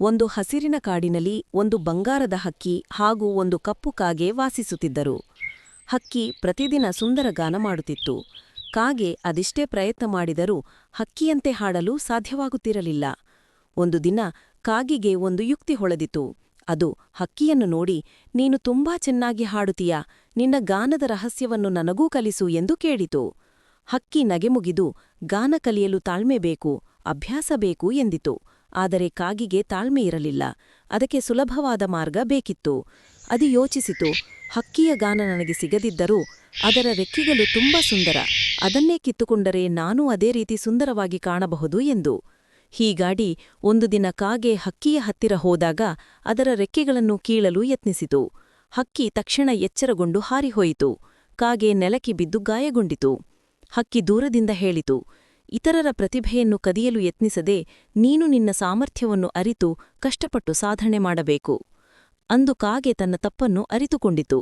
ಒಂದು ಹಸಿರಿನ ಕಾಡಿನಲ್ಲಿ ಒಂದು ಬಂಗಾರದ ಹಕ್ಕಿ ಹಾಗೂ ಒಂದು ಕಪ್ಪು ಕಾಗೆ ವಾಸಿಸುತ್ತಿದ್ದರು. ಹಕ್ಕಿ ಪ್ರತಿದಿನ ಸುಂದರ ಗಾನ ಮಾಡುತ್ತಿತ್ತು. ಕಾಗೆ ಅದೆಷ್ಟೇ ಪ್ರಯತ್ನ ಮಾಡಿದರೂ ಹಕ್ಕಿಯಂತೆ ಹಾಡಲು ಸಾಧ್ಯವಾಗುತ್ತಿರಲಿಲ್ಲ. ಒಂದು ದಿನ ಕಾಗಿಗೆ ಒಂದು ಯುಕ್ತಿ ಹೊಳೆದಿತು. ಅದು ಹಕ್ಕಿಯನ್ನು ನೋಡಿ, ನೀನು ತುಂಬಾ ಚೆನ್ನಾಗಿ ಹಾಡುತ್ತೀಯಾ, ನಿನ್ನ ಗಾನದ ರಹಸ್ಯವನ್ನು ನನಗೂ ಕಲಿಸು ಎಂದು ಕೇಳಿತು. ಹಕ್ಕಿ ನಗೆಮುಗಿದು, ಗಾನ ಕಲಿಯಲು ತಾಳ್ಮೆ ಬೇಕು, ಅಭ್ಯಾಸ ಬೇಕು ಎಂದಿತು. ಆದರೆ ಕಾಗಿಗೆ ತಾಳ್ಮೆಯಿರಲಿಲ್ಲ. ಅದಕ್ಕೆ ಸುಲಭವಾದ ಮಾರ್ಗ ಬೇಕಿತ್ತು. ಅದು ಯೋಚಿಸಿತು, ಹಕ್ಕಿಯ ಗಾನ ನನಗೆ ಸಿಗದಿದ್ದರೂ ಅದರ ರೆಕ್ಕೆಗಳು ತುಂಬಾ ಸುಂದರ, ಅದನ್ನೇ ಕಿತ್ತುಕೊಂಡರೆ ನಾನೂ ಅದೇ ರೀತಿ ಸುಂದರವಾಗಿ ಕಾಣಬಹುದು ಎಂದು. ಹೀಗಾಗಿ ಒಂದು ದಿನ ಕಾಗೆ ಹಕ್ಕಿಯ ಹತ್ತಿರ ಹೋದಾಗ ಅದರ ರೆಕ್ಕೆಗಳನ್ನು ಕೀಳಲು ಯತ್ನಿಸಿತು. ಹಕ್ಕಿ ತಕ್ಷಣ ಎಚ್ಚರಗೊಂಡು ಹಾರಿಹೋಯಿತು. ಕಾಗೆ ನೆಲಕ್ಕೆ ಬಿದ್ದು ಗಾಯಗೊಂಡಿತು. ಹಕ್ಕಿ ದೂರದಿಂದ ಹೇಳಿತು, ಇತರರ ಪ್ರತಿಭೆಯನ್ನು ಕದಿಯಲು ಯತ್ನಿಸದೆ ನೀನು ನಿನ್ನ ಸಾಮರ್ಥ್ಯವನ್ನು ಅರಿತು ಕಷ್ಟಪಟ್ಟು ಸಾಧನೆ ಮಾಡಬೇಕು. ಅಂದು ಕಾಗೆ ತನ್ನ ತಪ್ಪನ್ನು ಅರಿತುಕೊಂಡಿತು.